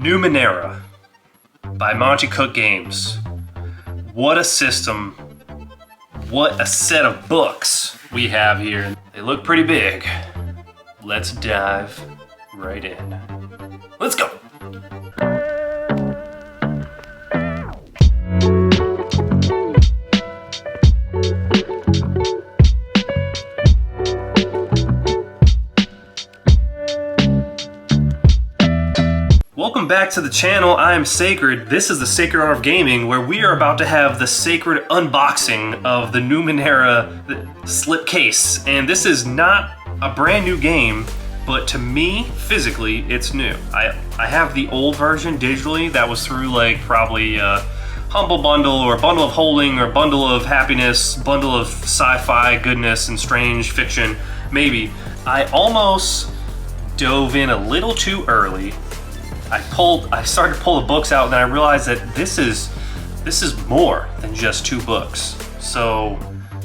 Numenera by Monty Cook Games. What a system. What a set of books we have here. They look pretty big. Let's dive right in. Let's go. Welcome back to the channel. I am Sacred. This is the Sacred Art of Gaming, where we are about to have the sacred unboxing of the Numenera slipcase. And this is not a brand new game, but to me, physically, it's new. I have the old version digitally. That was through like probably Humble Bundle or Bundle of Holding or Bundle of Happiness, Bundle of Sci-Fi goodness and strange fiction, maybe. I almost dove in a little too early. I started to pull the books out and then I realized that this is more than just 2 books. So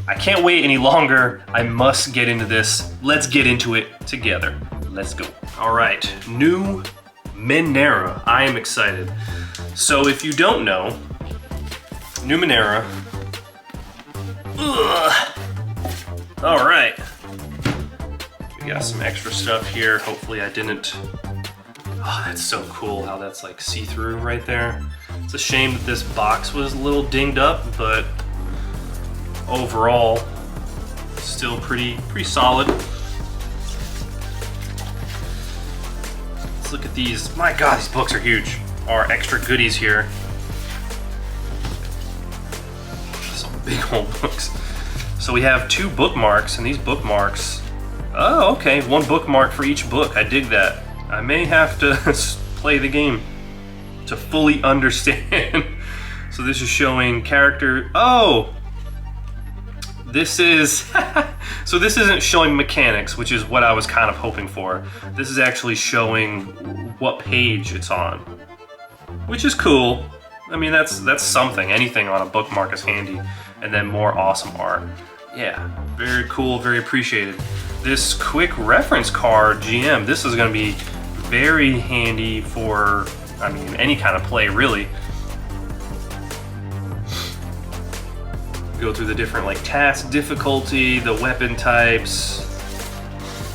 I can't wait any longer. I must get into this. Let's get into it together. Let's go. All right, Numenera. I am excited. So if you don't know, Numenera. All right. We got some extra stuff here. Hopefully I didn't. Oh, that's so cool how that's like see-through right there. It's a shame that this box was a little dinged up, but overall, still pretty solid. Let's look at these. My God, these books are huge. Our extra goodies here. Some big old books. So we have 2 bookmarks, and these bookmarks. Oh, okay, 1 bookmark for each book. I dig that. I may have to play the game to fully understand. So this is showing character. Oh, this is so this isn't showing mechanics, which is what I was kind of hoping for. This is actually showing what page it's on, which is cool. I mean, that's something. Anything on a bookmark is handy. And then more awesome art. Yeah, very cool, very appreciated. This quick reference card, GM, this is going to be very handy for, I mean, any kind of play, really. Go through the different like task difficulty, the weapon types,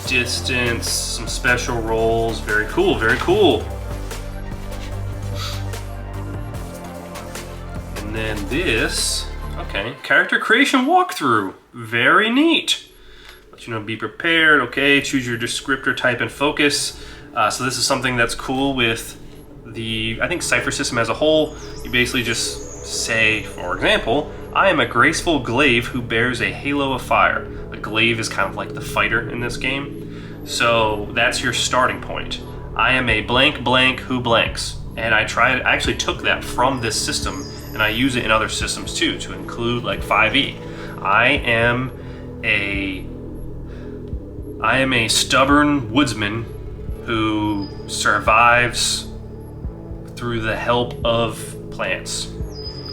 distance, some special rolls. Very cool, very cool. And then this, okay, character creation walkthrough. Very neat. Let you know, be prepared. Okay, choose your descriptor type and focus. So this is something that's cool with the, I think, Cypher system as a whole. You basically just say, for example, I am a graceful glaive who bears a halo of fire. A glaive is kind of like the fighter in this game. So that's your starting point. I am a blank blank who blanks. And I actually took that from this system and I use it in other systems too, to include like 5e. I am a stubborn woodsman who survives through the help of plants.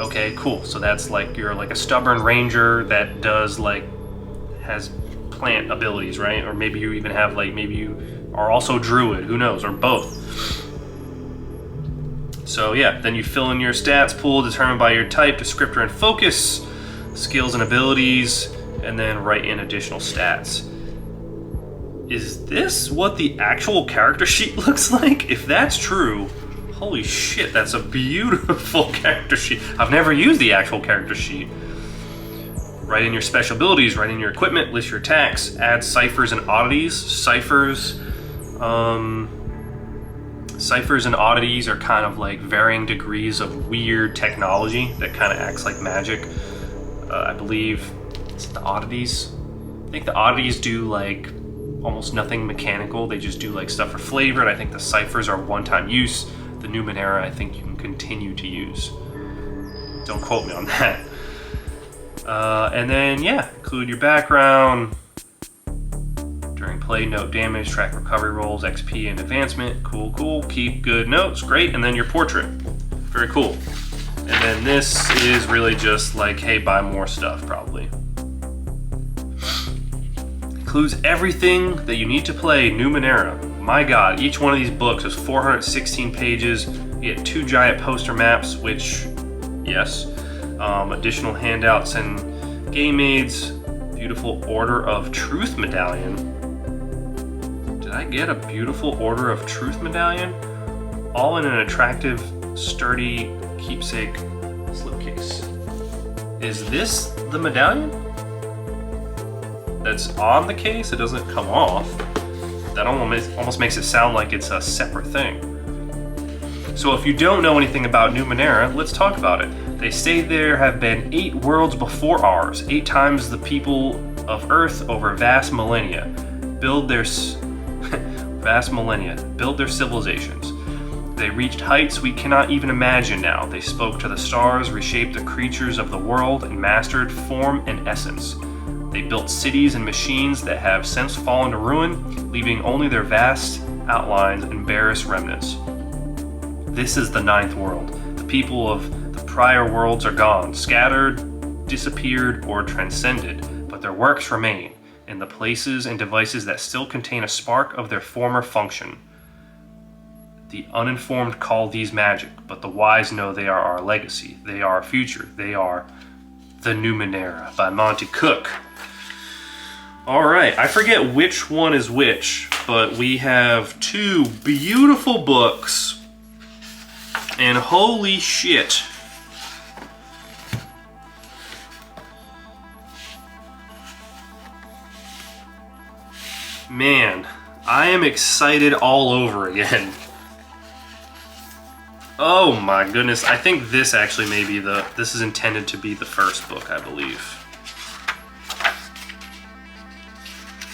Okay, cool. So that's like, you're like a stubborn ranger that does like, has plant abilities, right? Or maybe you even have like, maybe you are also druid, who knows, or both. So yeah, then you fill in your stats pool determined by your type, descriptor, and focus, skills and abilities, and then write in additional stats. Is this what the actual character sheet looks like? If that's true, holy shit, that's a beautiful character sheet. I've never used the actual character sheet. Write in your special abilities, write in your equipment, list your attacks, add ciphers and oddities. Ciphers and oddities are kind of like varying degrees of weird technology that kind of acts like magic. I believe it's the oddities. I think the oddities do like almost nothing mechanical. They just do like stuff for flavor, and I think the ciphers are one-time use. The Numenera, I think you can continue to use. Don't quote me on that. And then, yeah, include your background. During play, note damage, track recovery rolls, XP, and advancement. Cool, cool. Keep good notes. Great. And then your portrait. Very cool. And then this is really just like, hey, buy more stuff, probably. Includes everything that you need to play Numenera. my god, each one of these books is 416 pages. You get 2 giant poster maps, which, yes, additional handouts and game aids. Beautiful Order of Truth medallion. Did I get a beautiful Order of Truth medallion? All in an attractive, sturdy keepsake slipcase. Is this the medallion that's on the case? It doesn't come off. That almost makes it sound like it's a separate thing. So if you don't know anything about Numenera, let's talk about it. They say there have been 8 worlds before ours, 8 times the people of Earth over vast millennia. Build their civilizations. They reached heights we cannot even imagine now. They spoke to the stars, reshaped the creatures of the world, and mastered form and essence. They built cities and machines that have since fallen to ruin, leaving only their vast outlines and barest remnants. This is the 9th world. The people of the prior worlds are gone, scattered, disappeared, or transcended, but their works remain in the places and devices that still contain a spark of their former function. The uninformed call these magic, but the wise know they are our legacy. They are our future. They are the Numenera by Monty Cook. All right, I forget which one is which, but we have 2 beautiful books, and holy shit. Man, I am excited all over again. Oh my goodness, I think this actually may be this is intended to be the first book, I believe.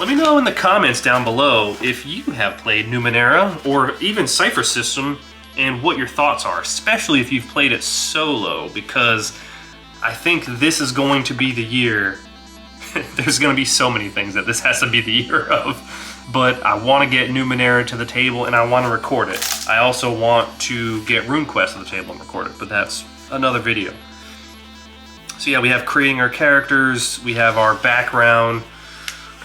Let me know in the comments down below if you have played Numenera or even Cypher System and what your thoughts are, especially if you've played it solo, because I think this is going to be the year. There's going to be so many things that this has to be the year of, but I want to get Numenera to the table and I want to record it. I also want to get RuneQuest to the table and record it, but that's another video. So yeah, we have creating our characters, we have our background.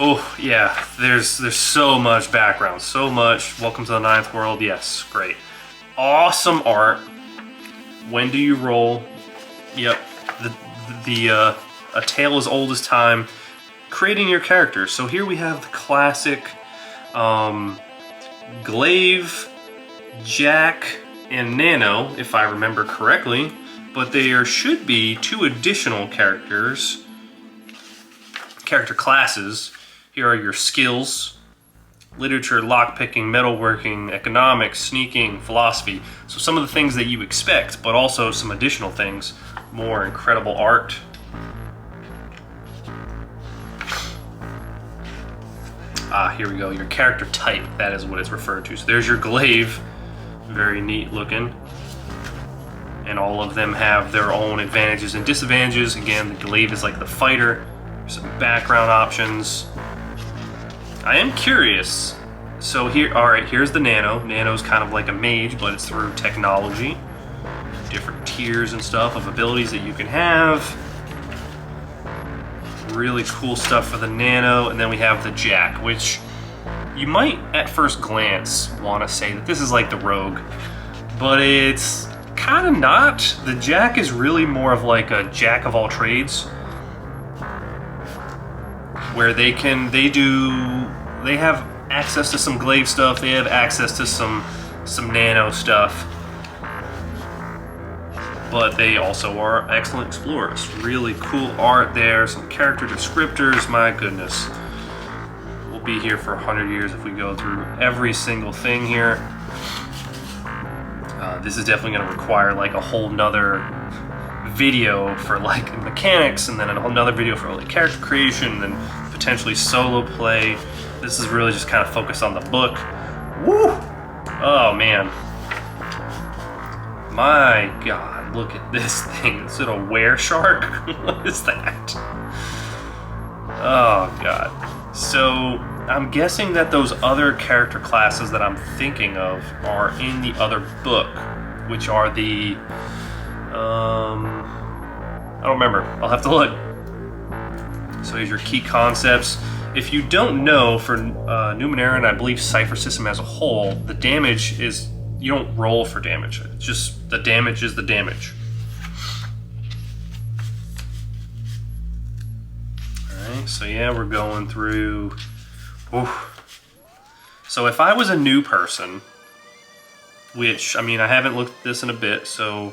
Oh yeah, there's so much background, so much. Welcome to the 9th world, yes, great. Awesome art. When do you roll? Yep, a tale as old as time. Creating your character. So here we have the classic Glaive, Jack, and Nano, if I remember correctly, but there should be 2 additional character classes. Here are your skills: literature, lockpicking, metalworking, economics, sneaking, philosophy. So some of the things that you expect, but also some additional things. More incredible art. Here we go, your character type, that is what it's referred to. So there's your Glaive, very neat looking. And all of them have their own advantages and disadvantages. Again, the Glaive is like the fighter. There's some background options. I am curious. So here, all right, here's the Nano. Nano's kind of like a mage, but it's through technology. Different tiers and stuff of abilities that you can have. Really cool stuff for the Nano. And then we have the Jack, which you might at first glance want to say that this is like the Rogue, but it's kind of not. The Jack is really more of like a jack of all trades, where they have access to some Glaive stuff, they have access to some Nano stuff, but they also are excellent explorers. Really cool art there, some character descriptors, my goodness. We'll be here for 100 years if we go through every single thing here. This is definitely going to require like a whole nother video for like mechanics, and then a whole nother video for like character creation, and then potentially solo play. This is really just kind of focused on the book. Woo! Oh man. My god, look at this thing. Is it a were shark? What is that? Oh god. So I'm guessing that those other character classes that I'm thinking of are in the other book, which are the I don't remember. I'll have to look. So here's your key concepts. If you don't know, for Numenera and I believe Sci-Fi system as a whole, the damage is, you don't roll for damage. It's just the damage is the damage. Alright, so yeah, we're going through... Oof. So if I was a new person, which, I mean, I haven't looked at this in a bit, so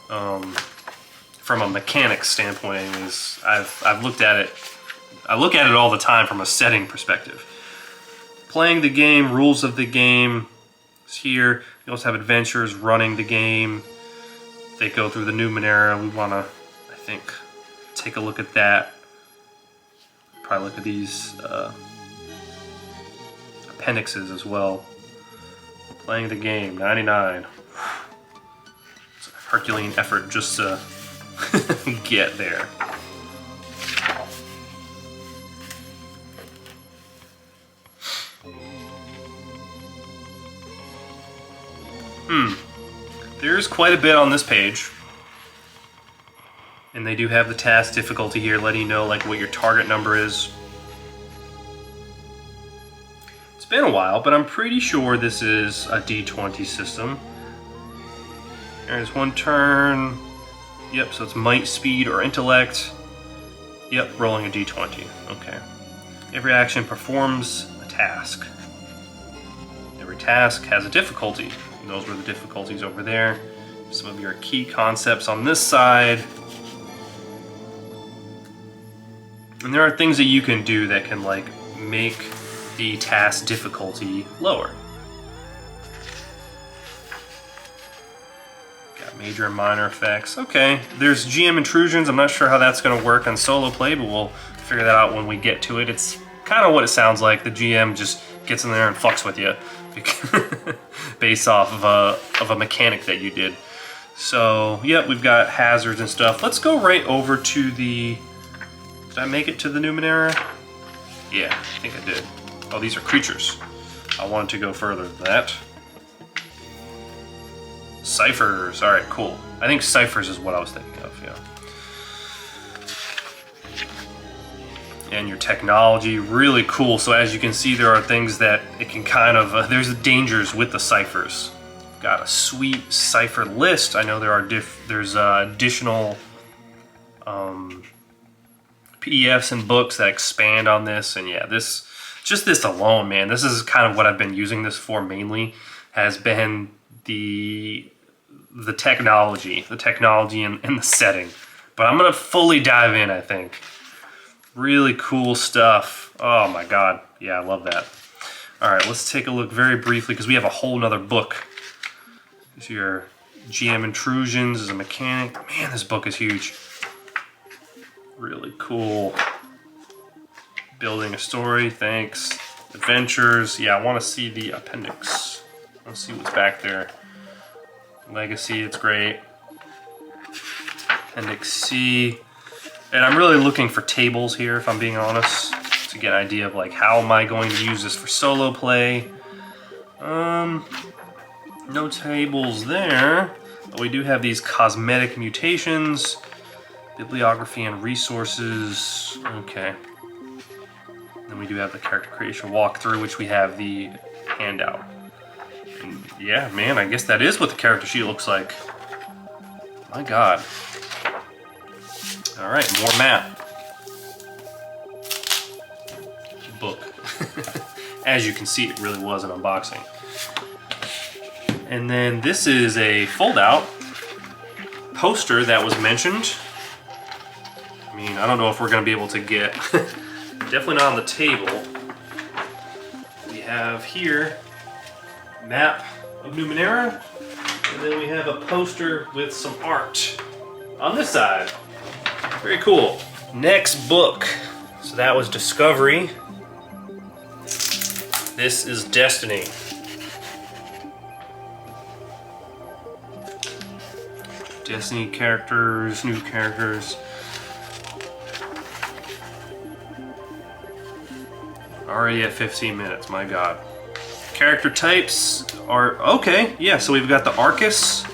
from a mechanics standpoint, is I've looked at it. I look at it all the time from a setting perspective. Playing the game, rules of the game is here. You also have adventures, running the game. They go through the Numenera. We want to, I think, take a look at that. Probably look at these appendixes as well. Playing the game, 99. It's a Herculean effort just to get there. There's quite a bit on this page. And they do have the task difficulty here, letting you know like what your target number is. It's been a while, but I'm pretty sure this is a D20 system. There's one turn. Yep, so it's might, speed, or intellect. Yep, rolling a D20. Okay. Every action performs a task. Every task has a difficulty. And those were the difficulties over there. Some of your key concepts on this side. And there are things that you can do that can like make the task difficulty lower. Got major and minor effects. Okay, there's GM intrusions. I'm not sure how that's going to work on solo play, but we'll figure that out when we get to it. It's kind of what it sounds like. The GM just gets in there and fucks with you based off of a mechanic that you did. So, yeah, we've got hazards and stuff. Let's go right over to the... Did I make it to the Numenera? Yeah, I think I did. Oh, these are creatures. I wanted to go further than that. Ciphers. Alright, cool. I think ciphers is what I was thinking of, yeah. And your technology, really cool. So as you can see, there are things that it can kind of... there's dangers with the ciphers. Got a sweet cipher list. I know there are there's additional PDFs and books that expand on this, and yeah, this alone, man, this is kind of what I've been using this for mainly, has been the technology and the setting. But I'm gonna fully dive in, I think. Really cool stuff. Oh my god, yeah, I love that. All right, let's take a look very briefly because we have a whole nother book. Here's your GM intrusions as a mechanic. Man, this book is huge. Really cool. Building a story, thanks. Adventures, yeah, I want to see the appendix. Let's see what's back there. Legacy, it's great. Appendix C. And I'm really looking for tables here, if I'm being honest, to get an idea of like how am I going to use this for solo play. No tables there, but we do have these cosmetic mutations, bibliography and resources. Okay. Then we do have the character creation walkthrough, which we have the handout. And yeah, man, I guess that is what the character sheet looks like. My god. All right, more map. Book. As you can see, it really was an unboxing. And then this is a fold-out poster that was mentioned. I mean, I don't know if we're going to be able to get... Definitely not on the table. We have here map of Numenera, and then we have a poster with some art on this side. Very cool. Next book. So that was Discovery. This is Destiny. Destiny characters, new characters. Already at 15 minutes, my god. Character types are, okay, yeah, so we've got the Arcus.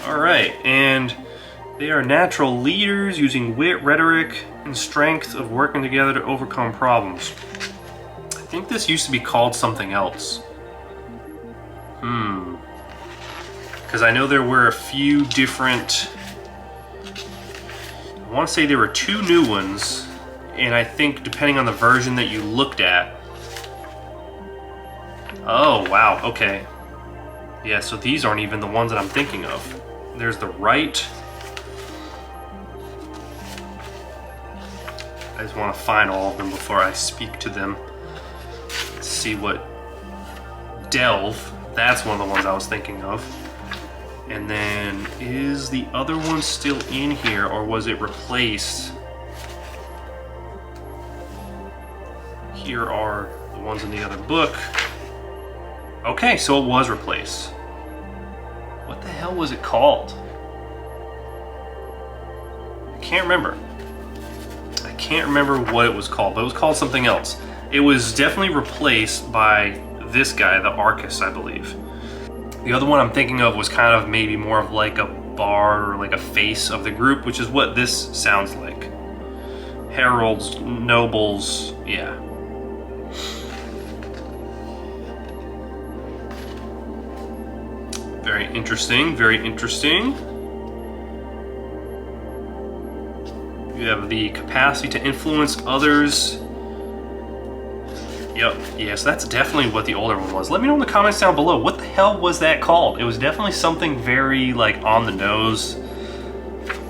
Alright, and They are natural leaders using wit, rhetoric, and strength of working together to overcome problems. I think this used to be called something else. Because I know there were a few different... I want to say there were 2 new ones, and I think depending on the version that you looked at... Oh, wow, okay. Yeah, so these aren't even the ones that I'm thinking of. There's the right... I just want to find all of them before I speak to them. Let's see what... Delve, that's one of the ones I was thinking of. And then, is the other one still in here, or was it replaced? Here are the ones in the other book. Okay, so it was replaced. What the hell was it called? I can't remember. I can't remember what it was called, but it was called something else. It was definitely replaced by this guy, the Arcus, I believe. The other one I'm thinking of was kind of maybe more of like a bard or like a face of the group, which is what this sounds like. Heralds, nobles, yeah. Very interesting, very interesting. You have the capacity to influence others. Yep, yeah, so that's definitely what the older one was. Let me know in the comments down below, what the hell was that called? It was definitely something very, like, on the nose.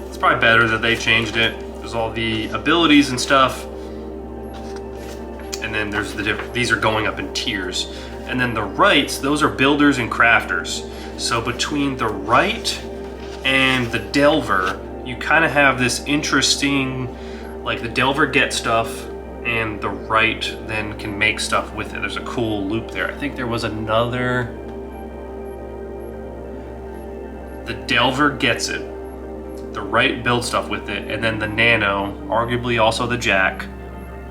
It's probably better that they changed it. There's all the abilities and stuff. And then there's these are going up in tiers. And then the rights, those are builders and crafters. So between the right and the delver, you kind of have this interesting, like the delver gets stuff, and the right then can make stuff with it. There's a cool loop there. I think there was another... The Delver gets it. The right builds stuff with it, and then the Nano, arguably also the Jack,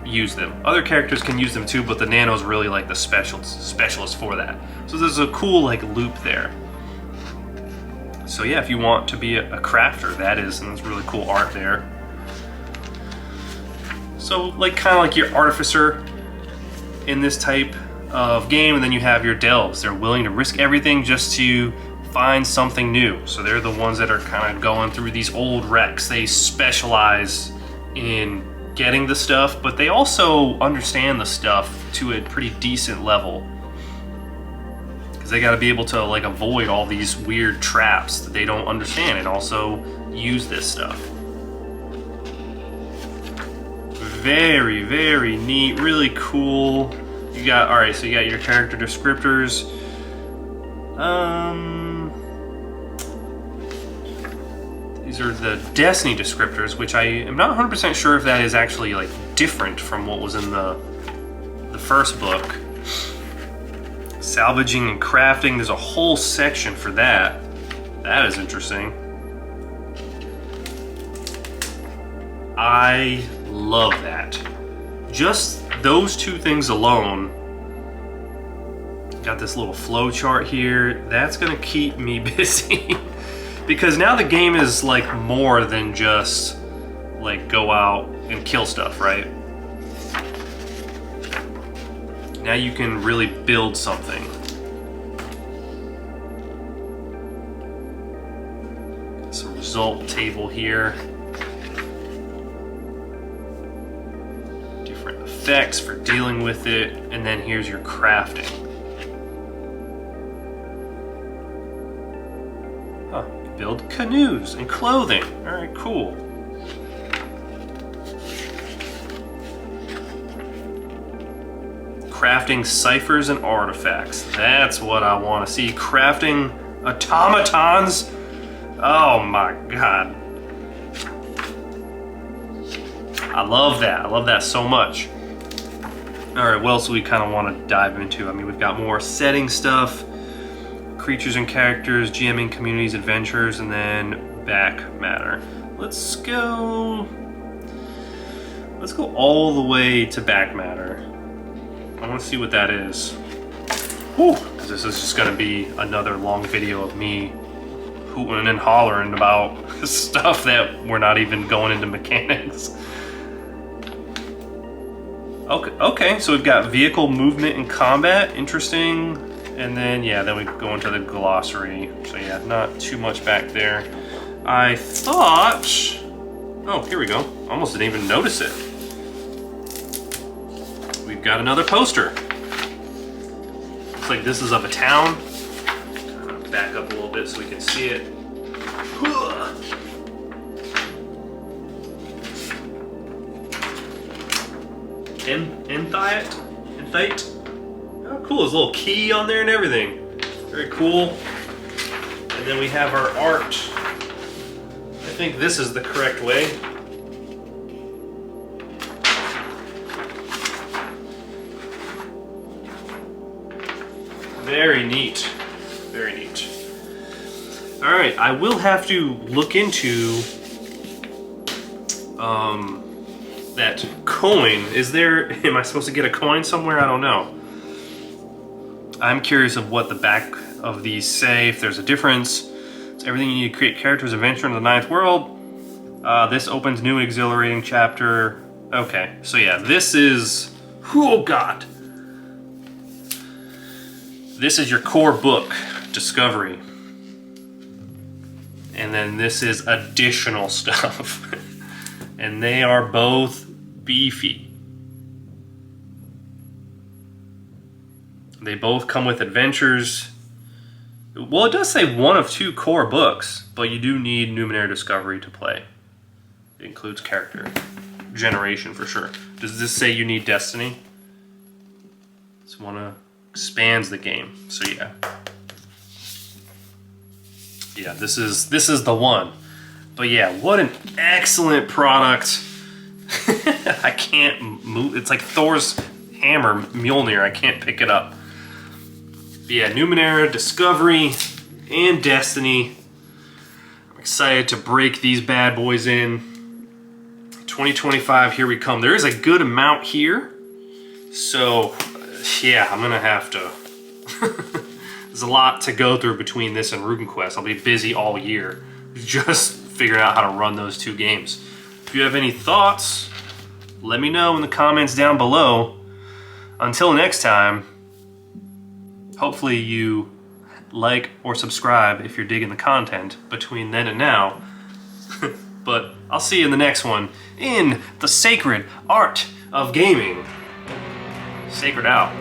use them. Other characters can use them too, but the Nano's really like the specialist for that. So there's a cool like loop there. So yeah, if you want to be a crafter, that is, and there's really cool art there. So like kind of like your artificer in this type of game, and then you have your delves. They're willing to risk everything just to find something new. So they're the ones that are kind of going through these old wrecks. They specialize in getting the stuff, but they also understand the stuff to a pretty decent level, because they got to be able to like avoid all these weird traps that they don't understand, and also use this stuff. Very, very neat, really cool. You got, all right, so you got your character descriptors. These are the Destiny descriptors, which I am not 100% sure if that is actually like different from what was in the first book. Salvaging and crafting, there's a whole section for that. That is interesting. I love that. Just those two things alone. Got this little flow chart here. That's gonna keep me busy. Because now the game is like more than just like go out and kill stuff, right? Now you can really build something. Some result table here. Different effects for dealing with it, and then here's your crafting. Huh, build canoes and clothing. All right, cool. Crafting ciphers and artifacts. That's what I want to see. Crafting automatons. Oh my god. I love that. I love that so much. All right, what else do we kind of want to dive into? I mean, we've got more setting stuff, creatures and characters, GMing, communities, adventures, and then back matter. Let's go all the way to back matter. I want to see what that is. Whew, because this is just going to be another long video of me hooting and hollering about stuff that we're not even going into mechanics. Okay, so we've got vehicle movement and combat, interesting. And then, yeah, then we go into the glossary. So yeah, not too much back there. I thought, oh, here we go. Almost didn't even notice it. We've got another poster. Looks like this is of a town. Back up a little bit so we can see it. Enthite? Oh, cool. There's a little key on there and everything. Very cool. And then we have our art. I think this is the correct way. Very neat. Very neat. Alright, I will have to look into that coin. Is there, am I supposed to get a coin somewhere? I don't know. I'm curious of what the back of these say, if there's a difference. It's everything you need to create characters, adventure into the ninth world. This opens new and exhilarating chapter. Okay, so yeah, this is, oh god. This is your core book, Discovery. And then this is additional stuff. And they are both beefy. They both come with adventures. Well, it does say one of 2 core books, but you do need Numenera Discovery to play. It includes character generation for sure. Does this say you need Destiny? This one expands the game. So yeah. Yeah, this is the one. But yeah, what an excellent product. I can't move. It's like Thor's hammer, Mjolnir. I can't pick it up. But yeah, Numenera, Discovery, and Destiny. I'm excited to break these bad boys in. 2025, here we come. There is a good amount here. So, yeah, I'm gonna have to. There's a lot to go through between this and Rune Quest. I'll be busy all year just figuring out how to run those 2 games. If you have any thoughts, let me know in the comments down below. Until next time, hopefully you like or subscribe if you're digging the content between then and now. But I'll see you in the next one in the sacred art of gaming. Sacred out.